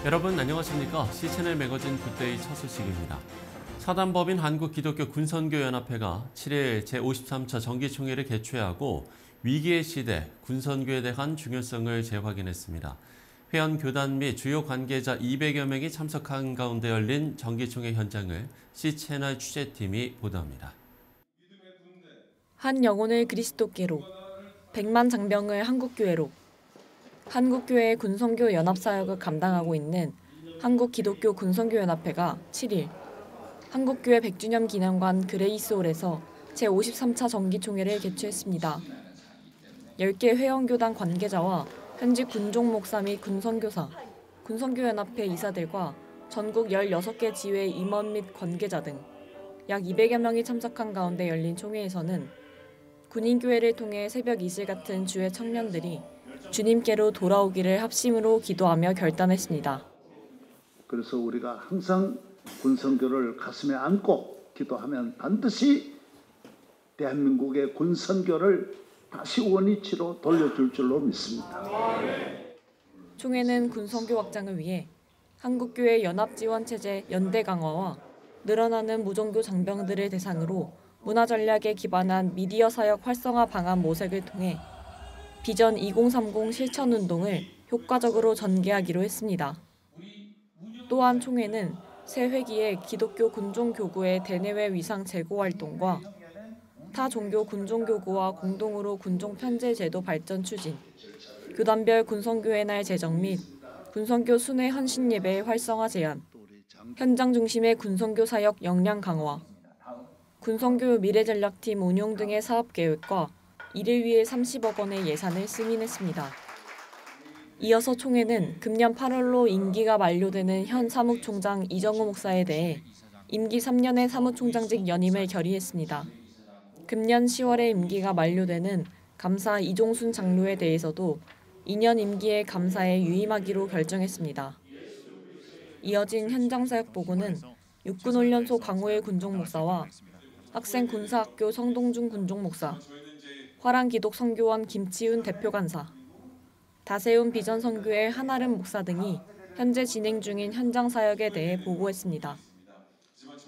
여러분 안녕하십니까? C채널 매거진 굿데이 첫 소식입니다. 사단법인 한국기독교군선교연합회가 7일 제53차 정기총회를 개최하고 위기의 시대, 군선교에 대한 중요성을 재확인했습니다. 회원 교단 및 주요 관계자 200여 명이 참석한 가운데 열린 정기총회 현장을 C채널 취재팀이 보도합니다. 한 영혼을 그리스도께로, 100만 장병을 한국교회로. 한국교회의 군선교 연합사역을 감당하고 있는 한국기독교 군선교연합회가 7일 한국교회 100주년 기념관 그레이스홀에서 제53차 정기총회를 개최했습니다. 10개 회원교단 관계자와 현직 군종 목사 및 군선교사, 군선교연합회 이사들과 전국 16개 지회 임원 및 관계자 등 약 200여 명이 참석한 가운데 열린 총회에서는 군인교회를 통해 새벽 이슬 같은 주의 청년들이 주님께로 돌아오기를 합심으로 기도하며 결단했습니다. 그래서 우리가 항상 군선교를 가슴에 안고 기도하면 반드시 대한민국의 군선교를 다시 원위치로 돌려줄 줄로 믿습니다. 총회는 군선교 확장을 위해 한국교회 연합지원체제 연대 강화와 늘어나는 무종교 장병들을 대상으로 문화전략에 기반한 미디어 사역 활성화 방안 모색을 통해 비전 2030 실천운동을 효과적으로 전개하기로 했습니다. 또한 총회는 새 회기의 기독교 군종교구의 대내외 위상 제고 활동과 타 종교 군종교구와 공동으로 군종편제 제도 발전 추진, 교단별 군선교회 날 제정 및 군선교 순회 헌신 예배 활성화 제안, 현장 중심의 군선교 사역 역량 강화, 군선교 미래전략팀 운용 등의 사업 계획과 이를 위해 30억 원의 예산을 승인했습니다. 이어서 총회는 금년 8월로 임기가 만료되는 현 사무총장 이정우 목사에 대해 임기 3년의 사무총장직 연임을 결의했습니다. 금년 10월에 임기가 만료되는 감사 이종순 장로에 대해서도 2년 임기의 감사에 유임하기로 결정했습니다. 이어진 현장사역 보고는 육군훈련소 강호일 군종목사와 학생 군사학교 성동준 군종목사, 화랑기독선교원 김치훈 대표간사, 다세운 비전선교회 한아름 목사 등이 현재 진행 중인 현장 사역에 대해 보고했습니다.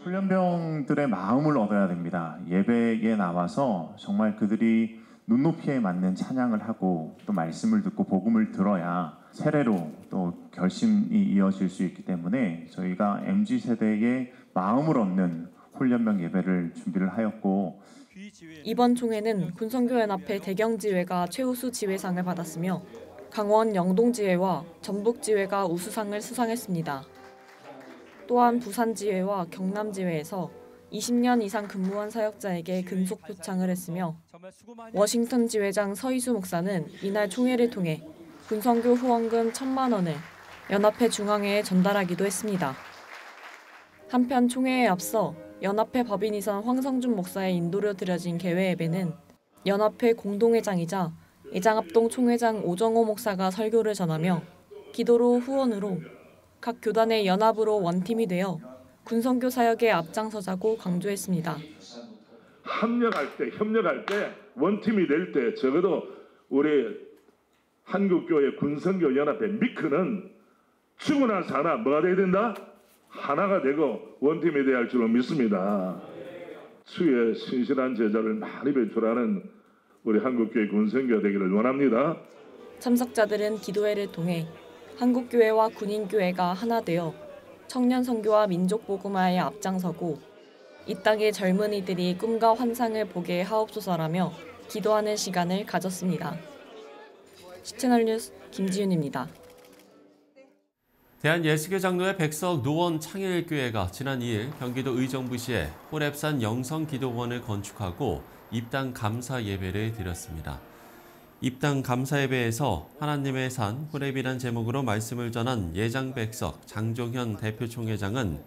훈련병들의 마음을 얻어야 됩니다. 예배에 나와서 정말 그들이 눈높이에 맞는 찬양을 하고 또 말씀을 듣고 복음을 들어야 세례로 또 결심이 이어질 수 있기 때문에 저희가 MZ세대의 마음을 얻는 훈련병 예배를 준비를 하였고, 이번 총회는 군선교연합회 대경지회가 최우수 지회상을 받았으며 강원 영동지회와 전북지회가 우수상을 수상했습니다. 또한 부산지회와 경남지회에서 20년 이상 근무한 사역자에게 금속 표창을 했으며 워싱턴 지회장 서희수 목사는 이날 총회를 통해 군선교 후원금 1,000만 원을 연합회 중앙회에 전달하기도 했습니다. 한편 총회에 앞서 연합회 법인이선 황성준 목사의 인도로 드려진 개회 예배는 연합회 공동회장이자 예장합동 총회장 오정호 목사가 설교를 전하며 기도로 후원으로 각 교단의 연합으로 원팀이 되어 군선교 사역에 앞장서자고 강조했습니다. 협력할 때 원팀이 될 때 적어도 우리 한국교회 군선교 연합회 미크는 죽으나 사나 뭐가 돼야 된다? 하나가 되고 원팀이 되어야 할 줄로 믿습니다. 주의 신실한 제자를 많이 배출하는 우리 한국교회 군선교 되기를 원합니다. 참석자들은 기도회를 통해 한국교회와 군인교회가 하나 되어 청년 선교와 민족 복음화에 앞장서고 이 땅의 젊은이들이 꿈과 환상을 보게 하옵소서라며 기도하는 시간을 가졌습니다. C채널 뉴스 김지윤입니다. 대한예수교 장로회 백석 노원 창일교회가 지난 2일 경기도 의정부시에 호랩산 영성기도원을 건축하고 입당 감사 예배를 드렸습니다. 입당 감사 예배에서 하나님의 산 호랩이란 제목으로 말씀을 전한 예장백석 장종현 대표 총회장은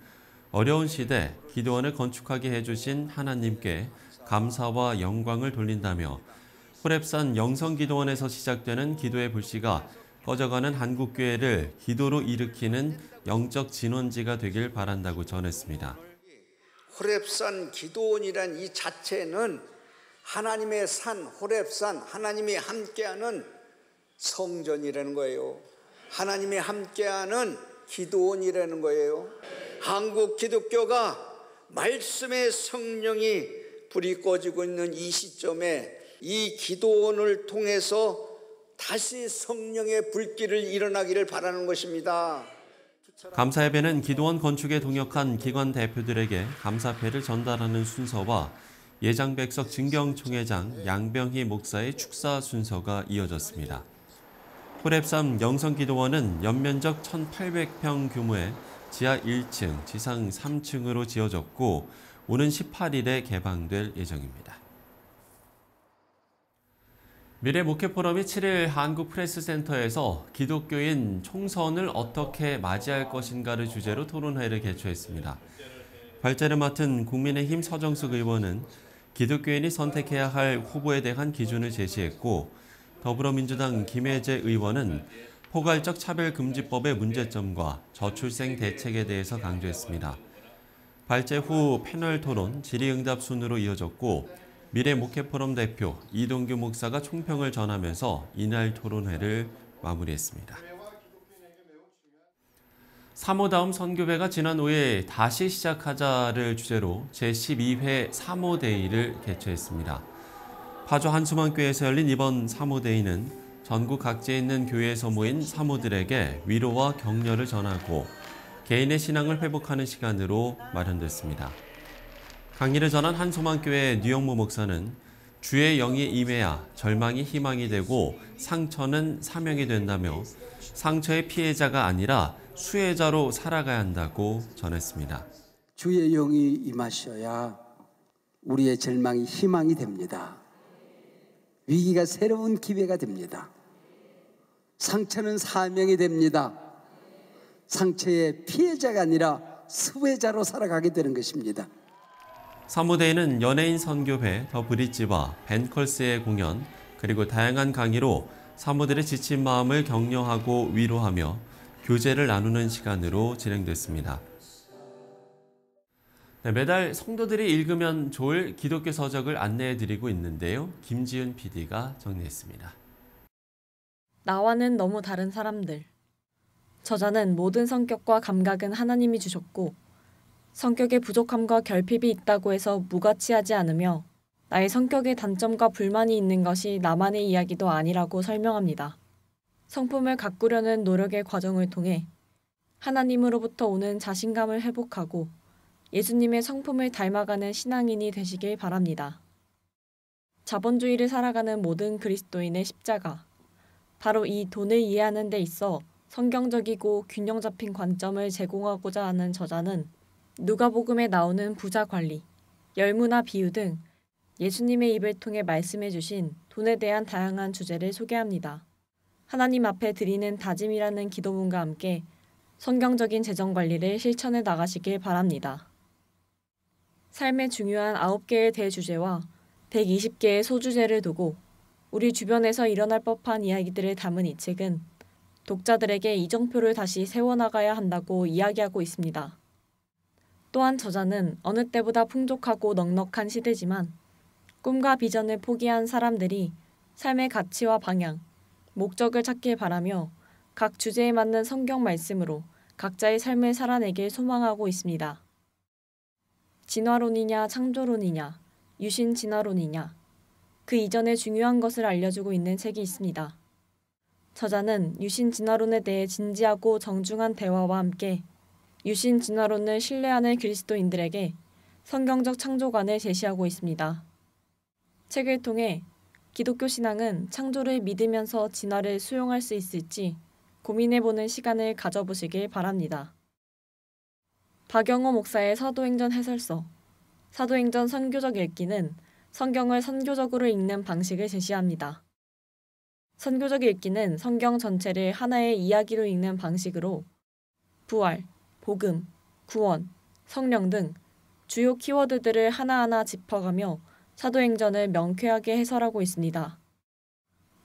어려운 시대 기도원을 건축하게 해주신 하나님께 감사와 영광을 돌린다며 호랩산 영성기도원에서 시작되는 기도의 불씨가 꺼져가는 한국교회를 기도로 일으키는 영적 진원지가 되길 바란다고 전했습니다. 호랩산 기도원이란 이 자체는 하나님의 산 호랩산, 하나님이 함께하는 성전이라는 거예요. 하나님이 함께하는 기도원이라는 거예요. 한국 기독교가 말씀의 성령이 불이 꺼지고 있는 이 시점에 이 기도원을 통해서 다시 성령의 불길을 일어나기를 바라는 것입니다. 감사예배는 기도원 건축에 동역한 기관 대표들에게 감사패를 전달하는 순서와 예장백석 진경총회장 양병희 목사의 축사 순서가 이어졌습니다. 호랩산 영성기도원은 연면적 1,800평 규모의 지하 1층, 지상 3층으로 지어졌고 오는 18일에 개방될 예정입니다. 미래목회포럼이 7일 한국프레스센터에서 기독교인 총선을 어떻게 맞이할 것인가를 주제로 토론회를 개최했습니다. 발제를 맡은 국민의힘 서정숙 의원은 기독교인이 선택해야 할 후보에 대한 기준을 제시했고 더불어민주당 김혜재 의원은 포괄적 차별금지법의 문제점과 저출생 대책에 대해서 강조했습니다. 발제 후 패널 토론, 질의응답 순으로 이어졌고 미래목회포럼 대표 이동규 목사가 총평을 전하면서 이날 토론회를 마무리했습니다. 사모다움 선교회가 지난 5일 다시 시작하자를 주제로 제12회 사모데이를 개최했습니다. 파주 한수만교회에서 열린 이번 사모데이는 전국 각지에 있는 교회에서 모인 사모들에게 위로와 격려를 전하고 개인의 신앙을 회복하는 시간으로 마련됐습니다. 강의를 전한 한소만교회 류영모 목사는 주의 영이 임해야 절망이 희망이 되고 상처는 사명이 된다며 상처의 피해자가 아니라 수혜자로 살아가야 한다고 전했습니다. 주의 영이 임하셔야 우리의 절망이 희망이 됩니다. 위기가 새로운 기회가 됩니다. 상처는 사명이 됩니다. 상처의 피해자가 아니라 수혜자로 살아가게 되는 것입니다. 사모데이는 연예인 선교회, 더 브릿지와 벤컬스의 공연, 그리고 다양한 강의로 사모들의 지친 마음을 격려하고 위로하며 교제를 나누는 시간으로 진행됐습니다. 매달 성도들이 읽으면 좋을 기독교 서적을 안내해드리고 있는데요. 김지은 PD가 정리했습니다. 나와는 너무 다른 사람들. 저자는 모든 성격과 감각은 하나님이 주셨고 성격의 부족함과 결핍이 있다고 해서 무가치하지 않으며 나의 성격의 단점과 불만이 있는 것이 나만의 이야기도 아니라고 설명합니다. 성품을 가꾸려는 노력의 과정을 통해 하나님으로부터 오는 자신감을 회복하고 예수님의 성품을 닮아가는 신앙인이 되시길 바랍니다. 자본주의를 살아가는 모든 그리스도인의 십자가, 바로 이 돈을 이해하는 데 있어 성경적이고 균형 잡힌 관점을 제공하고자 하는 저자는 누가복음에 나오는 부자 관리, 열무나 비유 등 예수님의 입을 통해 말씀해 주신 돈에 대한 다양한 주제를 소개합니다. 하나님 앞에 드리는 다짐이라는 기도문과 함께 성경적인 재정 관리를 실천해 나가시길 바랍니다. 삶의 중요한 9개의 대주제와 120개의 소주제를 두고 우리 주변에서 일어날 법한 이야기들을 담은 이 책은 독자들에게 이정표를 다시 세워나가야 한다고 이야기하고 있습니다. 또한 저자는 어느 때보다 풍족하고 넉넉한 시대지만 꿈과 비전을 포기한 사람들이 삶의 가치와 방향, 목적을 찾길 바라며 각 주제에 맞는 성경 말씀으로 각자의 삶을 살아내길 소망하고 있습니다. 진화론이냐 창조론이냐, 유신 진화론이냐, 그 이전에 중요한 것을 알려주고 있는 책이 있습니다. 저자는 유신 진화론에 대해 진지하고 정중한 대화와 함께 유신 진화론을 신뢰하는 그리스도인들에게 성경적 창조관을 제시하고 있습니다. 책을 통해 기독교 신앙은 창조를 믿으면서 진화를 수용할 수 있을지 고민해보는 시간을 가져보시길 바랍니다. 박영호 목사의 사도행전 해설서, 사도행전 선교적 읽기는 성경을 선교적으로 읽는 방식을 제시합니다. 선교적 읽기는 성경 전체를 하나의 이야기로 읽는 방식으로 부활, 복음, 구원, 성령 등 주요 키워드들을 하나하나 짚어가며 사도행전을 명쾌하게 해설하고 있습니다.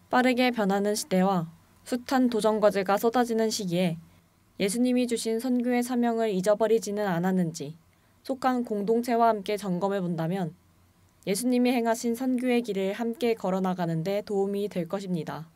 빠르게 변하는 시대와 숱한 도전 과제가 쏟아지는 시기에 예수님이 주신 선교의 사명을 잊어버리지는 않았는지 속한 공동체와 함께 점검해 본다면 예수님이 행하신 선교의 길을 함께 걸어나가는 데 도움이 될 것입니다.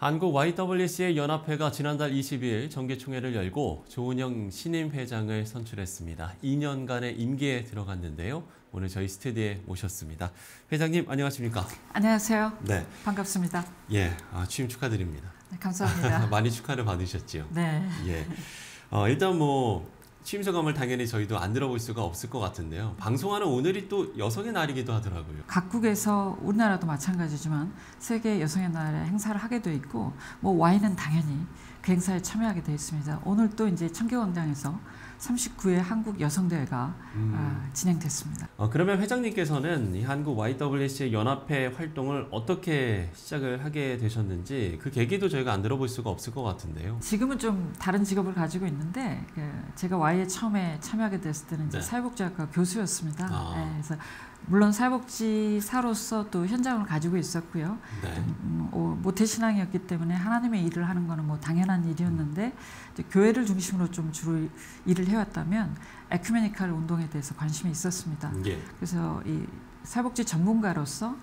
한국 YWCA 연합회가 지난달 22일 정기총회를 열고 조은영 신임 회장을 선출했습니다. 2년간의 임기에 들어갔는데요. 오늘 저희 스튜디오에 모셨습니다. 회장님 안녕하십니까? 안녕하세요. 네, 반갑습니다. 예, 취임 축하드립니다. 네, 감사합니다. 많이 축하를 받으셨지요? 네. 예. 일단 취임 소감을 당연히 저희도 안 들어볼 수가 없을 것 같은데요. 방송하는 오늘이 또 여성의 날이기도 하더라고요. 각국에서 우리나라도 마찬가지지만 세계 여성의 날에 행사를 하게 돼 있고 Y는 당연히 그 행사에 참여하게 돼 있습니다. 오늘 또 이제 청계광장에서 39회 한국 여성대회가 진행됐습니다. 그러면 회장님께서는 이 한국 YWCA 연합회 활동을 어떻게 시작을 하게 되셨는지 그 계기도 저희가 안 들어볼 수가 없을 것 같은데요. 지금은 좀 다른 직업을 가지고 있는데 제가 Y에 처음에 참여하게 됐을 때는 이제 네. 사회복지학과 교수였습니다. 네, 그래서 물론 사회복지사로서 또 현장을 가지고 있었고요. 네. 모태신앙이었기 때문에 하나님의 일을 하는 거는 당연한 일이었는데 이제 교회를 중심으로 좀 주로 일을 해왔다면 에큐메니칼 운동에 대해서 관심이 있었습니다. 예. 그래서 이 사회복지 전문가로서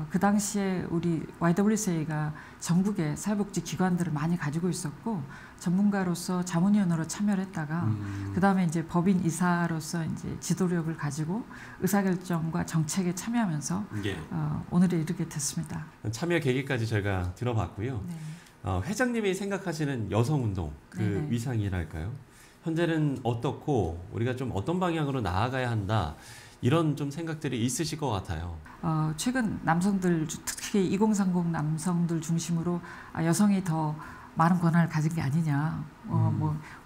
그 당시에 우리 YWCA가 전국의 사회복지 기관들을 많이 가지고 있었고 전문가로서 자문위원으로 참여를 했다가 그 다음에 이제 법인 이사로서 이제 지도력을 가지고 의사결정과 정책에 참여하면서 예. 오늘에 이르게 됐습니다. 참여 계기까지 저희가 들어봤고요. 네. 회장님이 생각하시는 여성운동 그 네네. 위상이랄까요? 현재는 어떻고 우리가 좀 어떤 방향으로 나아가야 한다 이런 좀 생각들이 있으실 것 같아요. 최근 남성들 특히 2030 남성들 중심으로 여성이 더 많은 권한을 가진 게 아니냐,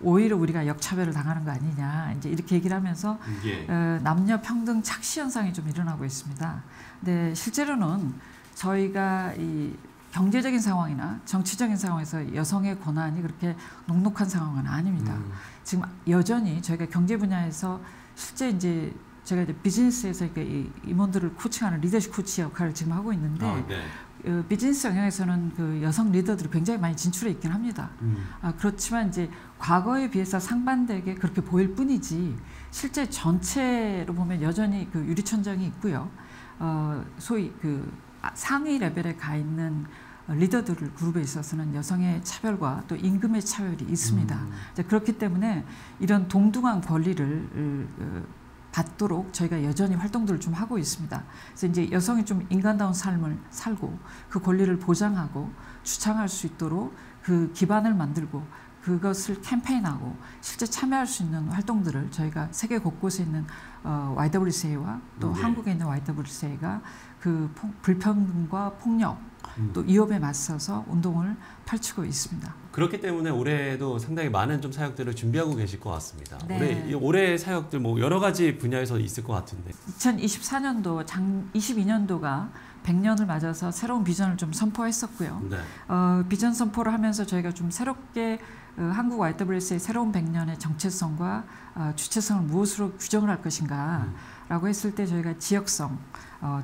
오히려 우리가 역차별을 당하는 거 아니냐, 이제 이렇게 얘기를 하면서 예. 남녀 평등 착시 현상이 좀 일어나고 있습니다. 근데 실제로는 저희가 이 경제적인 상황이나 정치적인 상황에서 여성의 권한이 그렇게 녹록한 상황은 아닙니다. 지금 여전히 저희가 경제 분야에서 실제 이제 제가 이제 비즈니스에서 이 임원들을 코칭하는 리더십 코치 역할을 지금 하고 있는데 네. 비즈니스 영역에서는 그 여성 리더들이 굉장히 많이 진출해 있긴 합니다. 그렇지만 이제 과거에 비해서 상반되게 그렇게 보일 뿐이지 실제 전체로 보면 여전히 그 유리천장이 있고요. 소위 그 상위 레벨에 가 있는 리더들 그룹에 있어서는 여성의 차별과 또 임금의 차별이 있습니다. 그렇기 때문에 이런 동등한 권리를 받도록 저희가 여전히 활동들을 좀 하고 있습니다. 그래서 이제 여성이 좀 인간다운 삶을 살고 그 권리를 보장하고 주창할 수 있도록 그 기반을 만들고 그것을 캠페인하고 실제 참여할 수 있는 활동들을 저희가 세계 곳곳에 있는 YWCA와 또 한국에 있는 YWCA가 그 불평등과 폭력 또 위협에 맞서서 운동을 펼치고 있습니다. 그렇기 때문에 올해도 상당히 많은 좀 사역들을 준비하고 계실 것 같습니다. 네. 올해 사역들 여러 가지 분야에서 있을 것 같은데. 2024년도 22년도가 100년을 맞아서 새로운 비전을 좀 선포했었고요. 네. 비전 선포를 하면서 저희가 좀 새롭게 한국 YWCA의 새로운 100년의 정체성과 주체성을 무엇으로 규정을 할 것인가 라고 했을 때 저희가 지역성,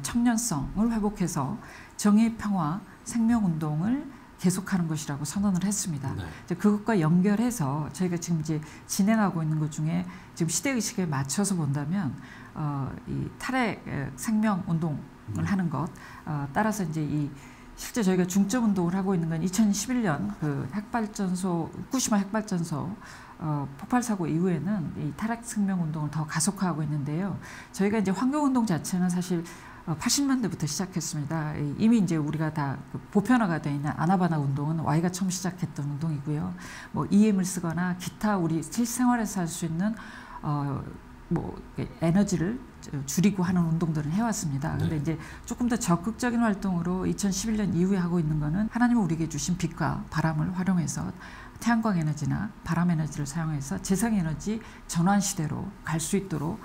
청년성을 회복해서 정의, 평화, 생명운동을 계속하는 것이라고 선언을 했습니다. 네. 이제 그것과 연결해서 저희가 지금 이제 진행하고 있는 것 중에 지금 시대의식에 맞춰서 본다면 이 탈핵 생명운동을 하는 것 따라서 이제 이 실제 저희가 중점 운동을 하고 있는 건 2011년 그 핵발전소 후쿠시마 핵발전소 폭발 사고 이후에는 이 탈핵 생명 운동을 더 가속화하고 있는데요. 저희가 이제 환경 운동 자체는 사실 80년대부터 시작했습니다. 이미 이제 우리가 다 보편화가 되어 있는 아나바나 운동은 Y가 처음 시작했던 운동이고요. EM을 쓰거나 기타 우리 실생활에서 할 수 있는 에너지를 줄이고 하는 운동들은 해왔습니다. 근데 이제 조금 더 적극적인 활동으로 2011년 이후에 하고 있는 거는 하나님이 우리에게 주신 빛과 바람을 활용해서 태양광 에너지나 바람 에너지를 사용해서 재생 에너지 전환 시대로 갈 수 있도록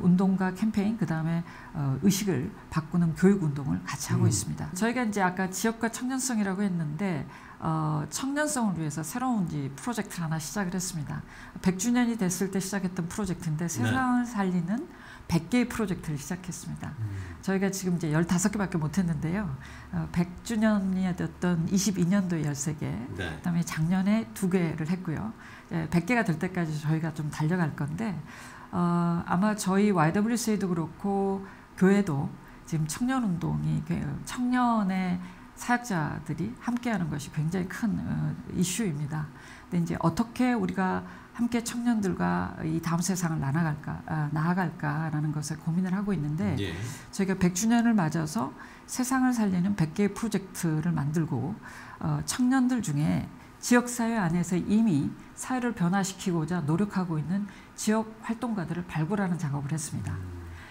운동과 캠페인 그다음에 의식을 바꾸는 교육 운동을 같이 하고 있습니다. 저희가 이제 아까 지역과 청년성이라고 했는데 청년성을 위해서 새로운 프로젝트를 하나 시작을 했습니다. 100주년이 됐을 때 시작했던 프로젝트인데 세상을 살리는 100개의 프로젝트를 시작했습니다. 저희가 지금 이제 15개밖에 못했는데요. 100주년이 됐던 22년도에 13개, 그다음에 작년에 2개를 했고요. 100개가 될 때까지 저희가 좀 달려갈 건데 아마 저희 YWCA도 그렇고 교회도 지금 청년운동이 청년의 사역자들이 함께하는 것이 굉장히 큰 이슈입니다. 근데 이제 어떻게 우리가 함께 청년들과 이 다음 세상을 나아갈까라는 것을 고민을 하고 있는데 예. 저희가 100주년을 맞아서 세상을 살리는 100개의 프로젝트를 만들고 청년들 중에 지역사회 안에서 이미 사회를 변화시키고자 노력하고 있는 지역 활동가들을 발굴하는 작업을 했습니다.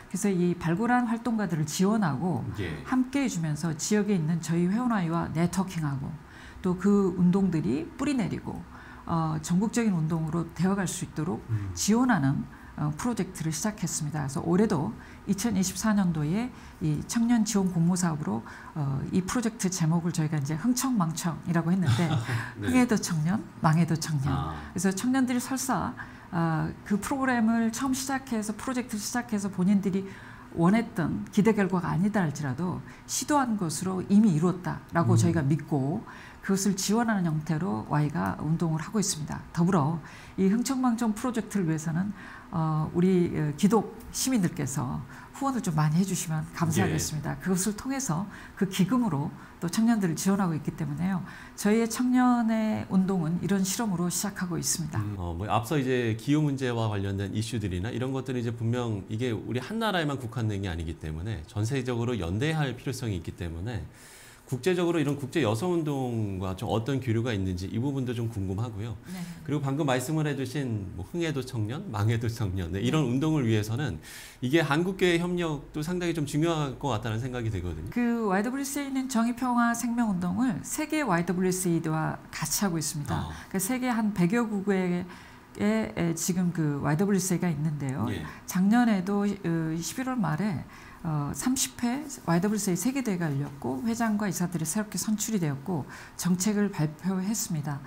그래서 이 발굴한 활동가들을 지원하고 예. 함께 해주면서 지역에 있는 저희 회원아이와 네트워킹하고 또 그 운동들이 뿌리내리고 전국적인 운동으로 되어갈 수 있도록 지원하는 프로젝트를 시작했습니다. 그래서 올해도 2024년도에 이 청년 지원 공모 사업으로 이 프로젝트 제목을 저희가 이제 흥청망청이라고 했는데 네. 흥해도 청년, 망해도 청년. 아. 그래서 청년들이 설사 그 프로그램을 처음 시작해서 프로젝트를 시작해서 본인들이 원했던 기대 결과가 아니다 할지라도 시도한 것으로 이미 이루었다라고 저희가 믿고 그것을 지원하는 형태로 Y가 운동을 하고 있습니다. 더불어 이 흥청망청 프로젝트를 위해서는 우리 기독 시민들께서 후원을 좀 많이 해주시면 감사하겠습니다. 예. 그것을 통해서 그 기금으로 또 청년들을 지원하고 있기 때문에요. 저희의 청년의 운동은 이런 실험으로 시작하고 있습니다. 뭐 앞서 이제 기후 문제와 관련된 이슈들이나 이런 것들은 이제 분명 이게 우리 한 나라에만 국한된 게 아니기 때문에 전 세계적으로 연대할 필요성이 있기 때문에 국제적으로 이런 국제 여성 운동과 좀 어떤 교류가 있는지 이 부분도 좀 궁금하고요. 네. 그리고 방금 말씀을 해주신 뭐 흥해도 청년, 망해도 청년 이런 운동을 위해서는 이게 한국교회 협력도 상당히 좀 중요할 것 같다는 생각이 들거든요. 그 YWCA는 정의평화 생명운동을 세계 YWCA와 같이 하고 있습니다. 그러니까 세계 한 100여 국에 지금 그 YWCA가 있는데요. 예. 작년에도 11월 말에 30회 YWCA 세계대회가 열렸고 회장과 이사들이 새롭게 선출이 되었고 정책을 발표했습니다.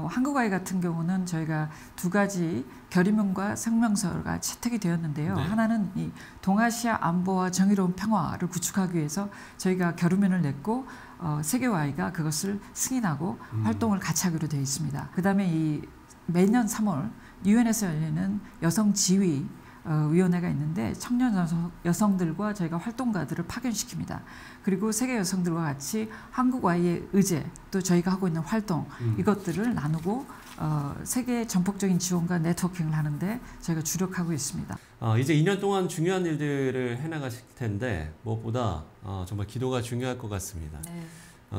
한국아이 같은 경우는 저희가 두 가지 결의문과 성명서가 채택이 되었는데요. 네. 하나는 이 동아시아 안보와 정의로운 평화를 구축하기 위해서 저희가 결의문을 냈고 세계와이가 그것을 승인하고 활동을 같이 하기로 되어 있습니다. 그다음에 이 매년 3월 유엔에서 열리는 여성 지위 위원회가 있는데 청년 여성들과 저희가 활동가들을 파견시킵니다. 그리고 세계 여성들과 같이 한국와의 의제 또 저희가 하고 있는 활동 이것들을 나누고 세계 전폭적인 지원과 네트워킹을 하는데 저희가 주력하고 있습니다. 이제 2년 동안 중요한 일들을 해나가실 텐데 무엇보다 정말 기도가 중요할 것 같습니다. 네.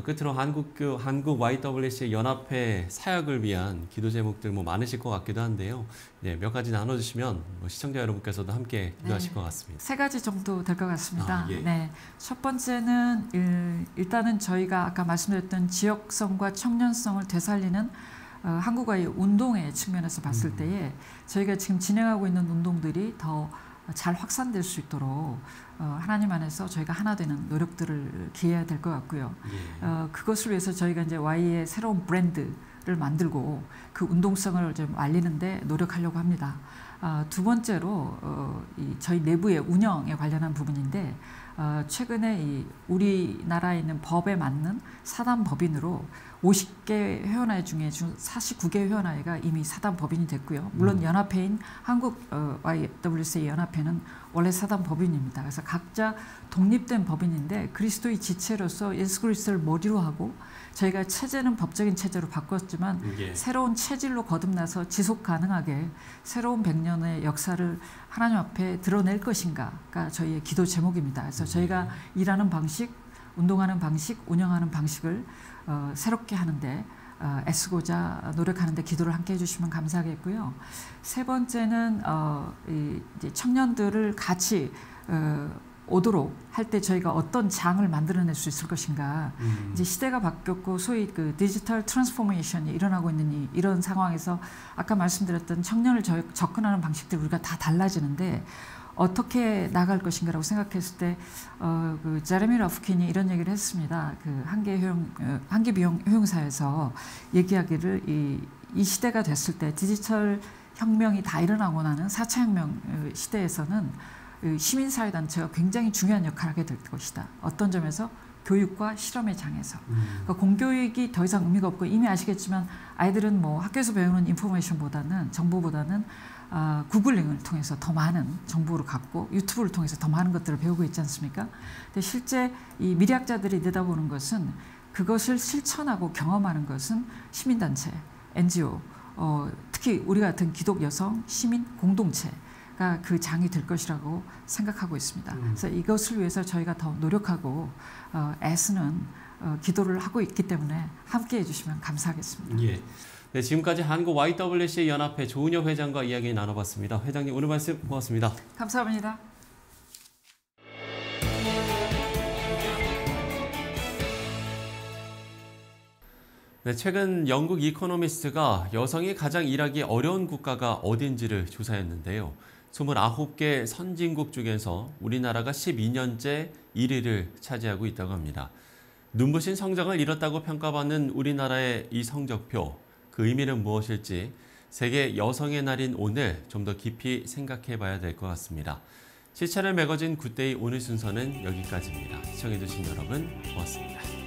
끝으로 한국 YWCA 연합회 사역을 위한 기도 제목들 뭐 많으실 것 같기도 한데요. 네, 몇 가지 나눠주시면 시청자 여러분께서도 함께 기도하실 것 같습니다. 3가지 정도 될 것 같습니다. 예. 네, 첫 번째는 일단은 저희가 아까 말씀드렸던 지역성과 청년성을 되살리는 한국과의 운동의 측면에서 봤을 때에 저희가 지금 진행하고 있는 운동들이 더 잘 확산될 수 있도록 하나님 안에서 저희가 하나 되는 노력들을 기해야 될 것 같고요. 예. 그것을 위해서 저희가 이제 Y의 새로운 브랜드를 만들고 그 운동성을 좀 알리는데 노력하려고 합니다. 두 번째로 저희 내부의 운영에 관련한 부분인데 최근에 이 우리나라에 있는 법에 맞는 사단 법인으로 50개 회원회 중에 49개 회원회가 이미 사단 법인이 됐고요. 물론 연합회인 한국 YWCA 연합회는 원래 사단 법인입니다. 그래서 각자 독립된 법인인데 그리스도의 지체로서 예수 그리스도를 머리로 하고 저희가 체제는 법적인 체제로 바꿨지만 예. 새로운 체질로 거듭나서 지속 가능하게 새로운 100년의 역사를 하나님 앞에 드러낼 것인가가 저희의 기도 제목입니다. 그래서 저희가 일하는 방식, 운동하는 방식, 운영하는 방식을 새롭게 하는데 애쓰고자 노력하는데 기도를 함께 해주시면 감사하겠고요. 세 번째는 이제 청년들을 같이 오도록 할 때 저희가 어떤 장을 만들어낼 수 있을 것인가. 이제 시대가 바뀌었고 소위 그 디지털 트랜스포메이션이 일어나고 있는 이런 상황에서 아까 말씀드렸던 청년을 접근하는 방식들이 우리가 다 달라지는데 어떻게 나갈 것인가라고 생각했을 때 그 제레미 러프킨이 이런 얘기를 했습니다. 그 한계 비용 효용사에서 얘기하기를 이 시대가 됐을 때 디지털 혁명이 다 일어나고 나는 4차 혁명 시대에서는 시민사회단체가 굉장히 중요한 역할을 하게 될 것이다. 어떤 점에서 교육과 실험의 장에서. 그러니까 공교육이 더 이상 의미가 없고 이미 아시겠지만 아이들은 뭐 학교에서 배우는 인포메이션보다는 정보보다는 구글링을 통해서 더 많은 정보를 갖고 유튜브를 통해서 더 많은 것들을 배우고 있지 않습니까? 근데 실제 이 미래학자들이 내다보는 것은 그것을 실천하고 경험하는 것은 시민단체, NGO, 특히 우리 같은 기독 여성 시민 공동체가 그 장이 될 것이라고 생각하고 있습니다. 그래서 이것을 위해서 저희가 더 노력하고 애쓰는 기도를 하고 있기 때문에 함께해 주시면 감사하겠습니다. 예. 네, 지금까지 한국 YWCA 연합회 조은혁 회장과 이야기 나눠봤습니다. 회장님 오늘 말씀 고맙습니다. 감사합니다. 네, 최근 영국 이코노미스트가 여성이 가장 일하기 어려운 국가가 어딘지를 조사했는데요. 29개 선진국 중에서 우리나라가 12년째 1위를 차지하고 있다고 합니다. 눈부신 성장을 이뤘다고 평가받는 우리나라의 이 성적표, 그 의미는 무엇일지 세계 여성의 날인 오늘 좀 더 깊이 생각해 봐야 될 것 같습니다. 시차를 매거진 굿데이 오늘 순서는 여기까지입니다. 시청해주신 여러분 고맙습니다.